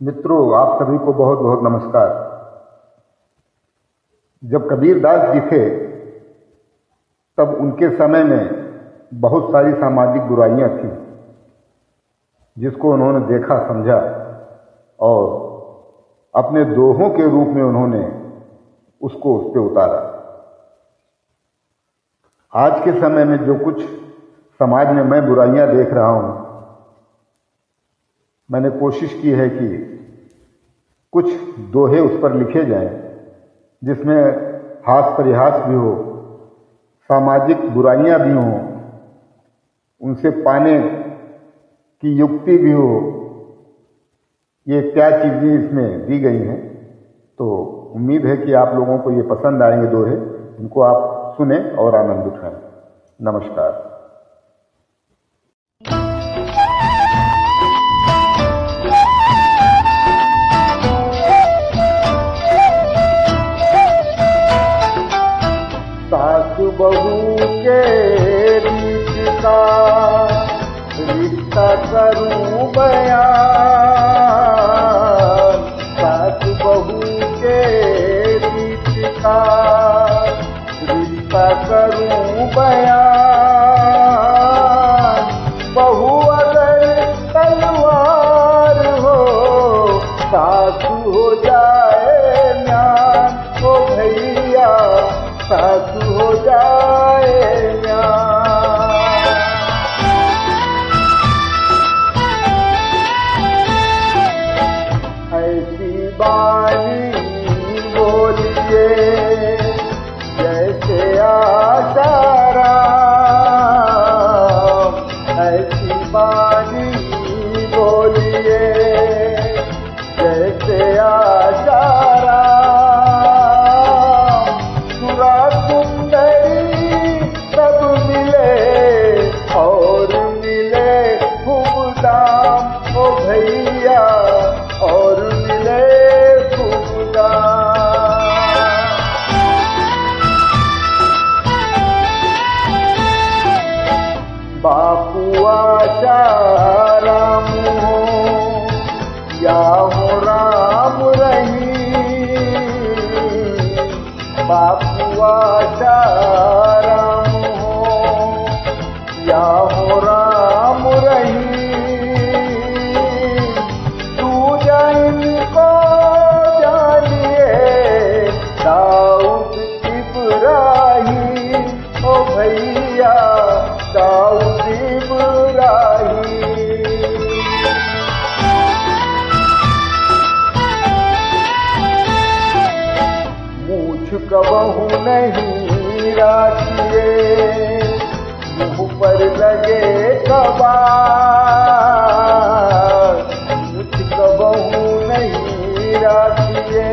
मित्रों, आप सभी को बहुत बहुत नमस्कार। जब कबीरदास जी थे तब उनके समय में बहुत सारी सामाजिक बुराइयां थीं, जिसको उन्होंने देखा, समझा और अपने दोहों के रूप में उन्होंने उसको उस पर उतारा। आज के समय में जो कुछ समाज में मैं बुराइयां देख रहा हूं, मैंने कोशिश की है कि कुछ दोहे उस पर लिखे जाएं, जिसमें हास परिहास भी हो, सामाजिक बुराइयां भी हों, उनसे पाने की युक्ति भी हो। ये क्या चीजें इसमें दी गई हैं, तो उम्मीद है कि आप लोगों को ये पसंद आएंगे दोहे। इनको आप सुने और आनंद उठाएं। नमस्कार। सास बहू के बीच का रिश्ता करूं बयान, सास बहू के बीच का रिश्ता करूं बयान। बहू अगर तलवार हो, सास हो जाए म्यान। ओ भैया, सास हो जाए म्यान। ऐसी बानी बोलिए जैसे आशाराम, ऐसी बानी बोलिए जैसे आशाराम। सब मिले और मिले खूब दाम। ओ भैया, और मिले खूब दाम। बापू आशाराम हो या हो राम रहीम, बापू आशाराम या हो राम रहीम। दूजा इनको जानिए दाऊद इब्राहिम। ओ भैया, दाऊद इब्राहिम। मूछ कबहू नहीं राखिए, मुँह पर लगे कबार। मुझ कबहू नहीं राखिए,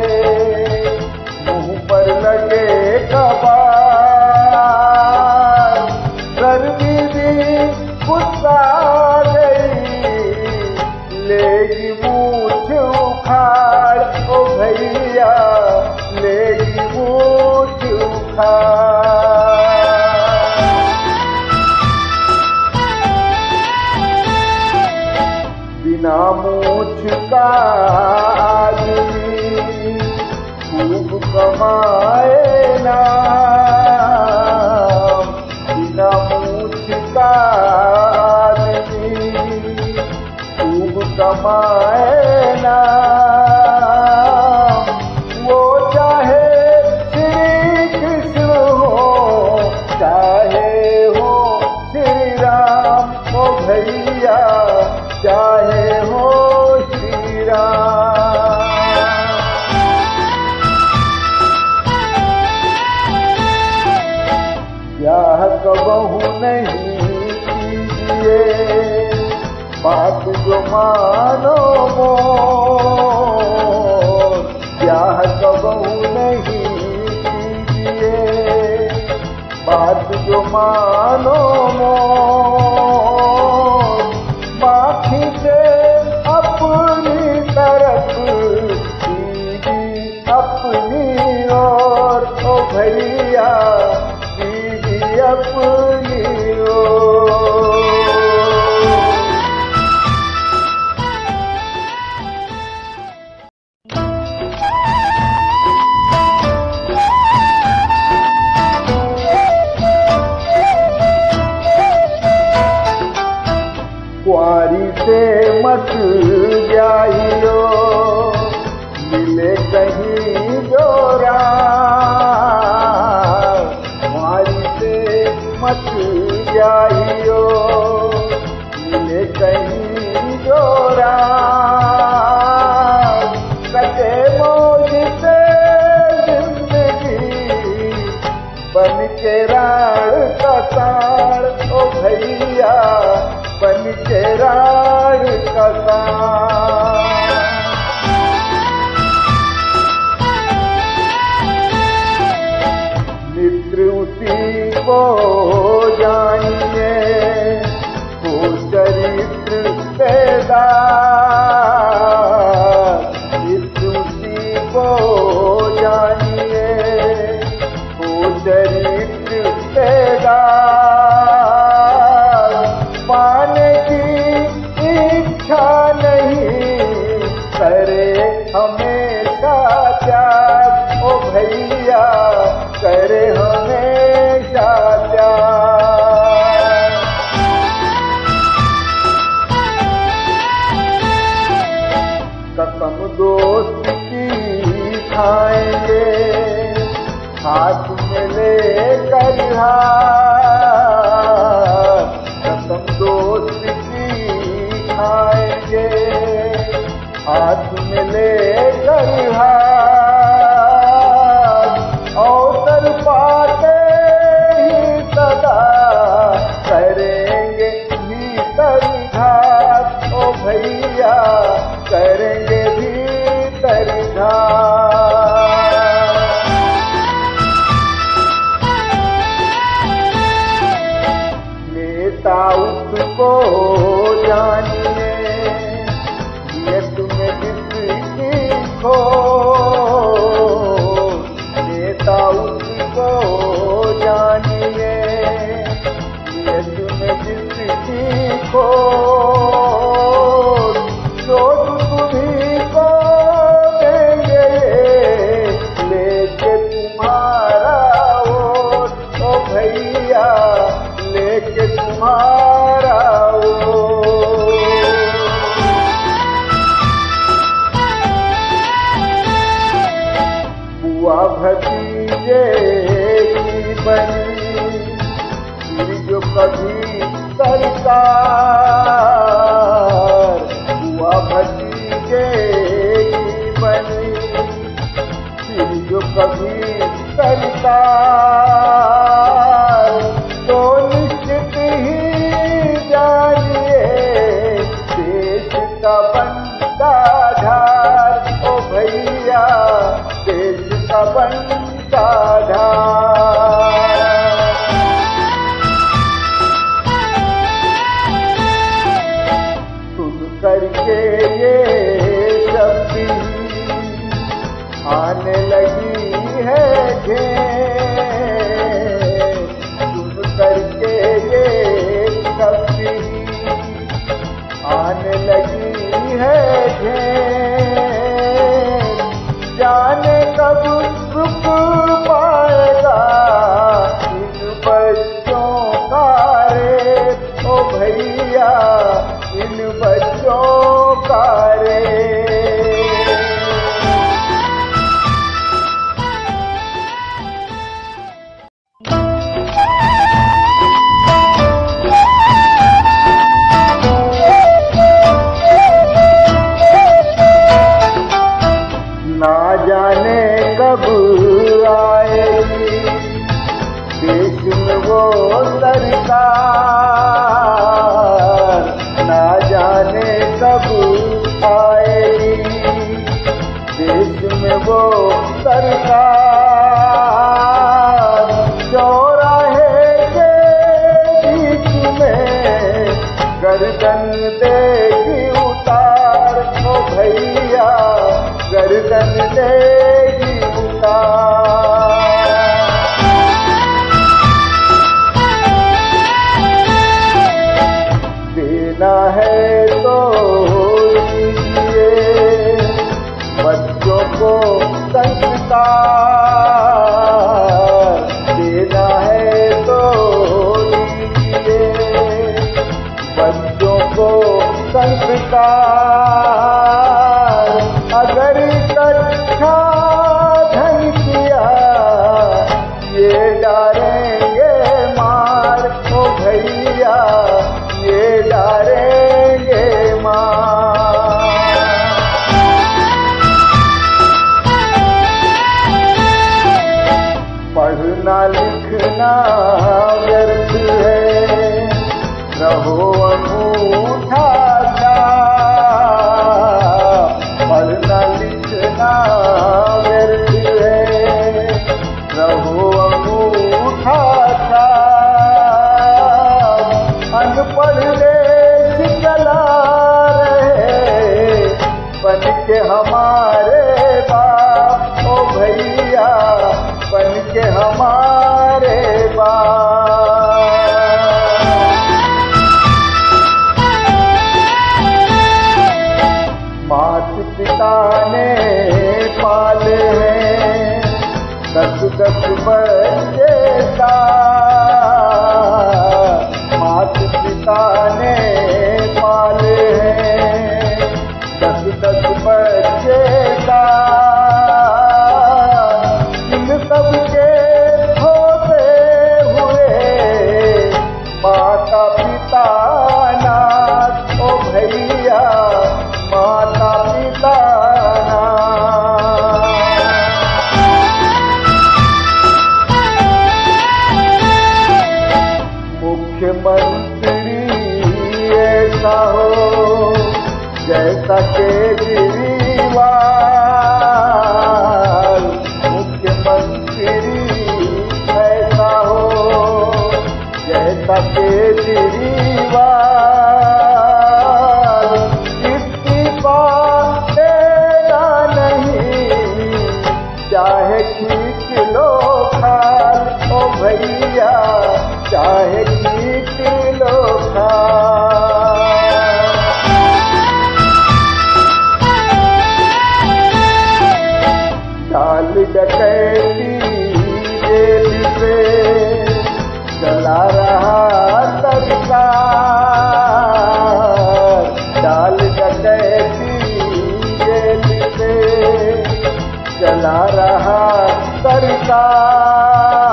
मुँह पर लगे कबार। गर्मी भी गुस्सा गई, लेगी मूछ उखाड़। ओ भैया, लेगी मूछ उखाड़। बिना मूछ का आदमी खूब कमाए ना, बिना मूछ का आदमी खूब कमाए ना। वो चाहे श्री कृष्ण हो, चाहे हो श्री राम। ओ भैया, चाहे हो श्री राम। ब्याह कबहू नहीं कीजिए, बात जो मानो मोर। ब्याह कबहू नहीं कीजिए, बात जो मानो मोर। माखी से अपनी तरफ दीदी अपनी ओर। ओ भैया, दीदी अपनी ओर। मत जाइयो, मिले कहीं जोरा मारी से मत जाइयो, मिले कहीं जोरा कटे मौज से जिंदगी बन के राण का साण, ओ भैया बन के राण का साण। मित्र उसी को जानिए, वो चरित्र बेदार, मित्र उसी को जानिए, वो चरित्र बेदार। पाने की इच्छा नहीं करे हमेशा त्याग, ओ भैया करे हमेशा त्याग। कसम दोस्त की खाएंगे, हाथ में लेकर हाथ, कसम दोस्त की खाएंगे, हाथ में लेकर हाथ। अवसर पाते ही सदा करेंगे भीतर घात, ओ भैया करेंगे भीतर घात। नेता उसको जानिए, नियत में जिसकी खो, नेता उसको जानिए, नियत में जिसकी खो। सोच तुम्हीं को देंगे लेके तुम्हारा वोट, ओ भैया लेके तुम्हारा वोट। बुआ भतीजे की बनी फिर जो कभी सरकार, बुआ भतीजे की बनी फिर जो कभी सरकार। तो निश्चित ही जानिए देश का बनता ढाल, ओ भैया देश का बनता ढाल। सुन करके ये शब्द आने लगी है घेर, सुन करके ये शब्द आने लगी है घेर। जाने कब रुक पाएगा इन बच्चों का रेप, ओ भैया इन बच्चों का रेप। ना जाने कब आएगी देश में वो सरकार, ना जाने कब आएगी देश में वो सरकार। चौराहे के बीच में गर्दन देगी उतार, ओ भैया गर्दन देगी उतार। देना है तो दीजिए बच्चों को संस्कार, देना है तो दीजिए बच्चों को संस्कार। लिखना व्यर्थ है, रहो अंगूठा छाप। पढ़ना लिखना व्यर्थ है, रहो अंगूठा छाप। अनपढ़ देश चला रहे बन के हमारे बाप, ओ भैया बन के हमारे बाप। माता पिता ने पाले हैं 10-10 बच्चे साथ। माता पिता ने पाले हैं 10-10 बच्चे साथ। इन सबके होते हुए माता पिता नाथ, ओ भैया माता पिता नाथ। मुख्यमंत्री ऐसा हो जैसा केजरीवाल, मुख्यमंत्री ऐसा हो जैसा केजरीवाल। इस्तीफा देना नहीं चाहे खींच लो खाल, ओ भैया चाहे खींच लो खाल। चाल डकैती जेल से चला रहा सरकार। चाल डकैती जेल से चला रहा सरकार।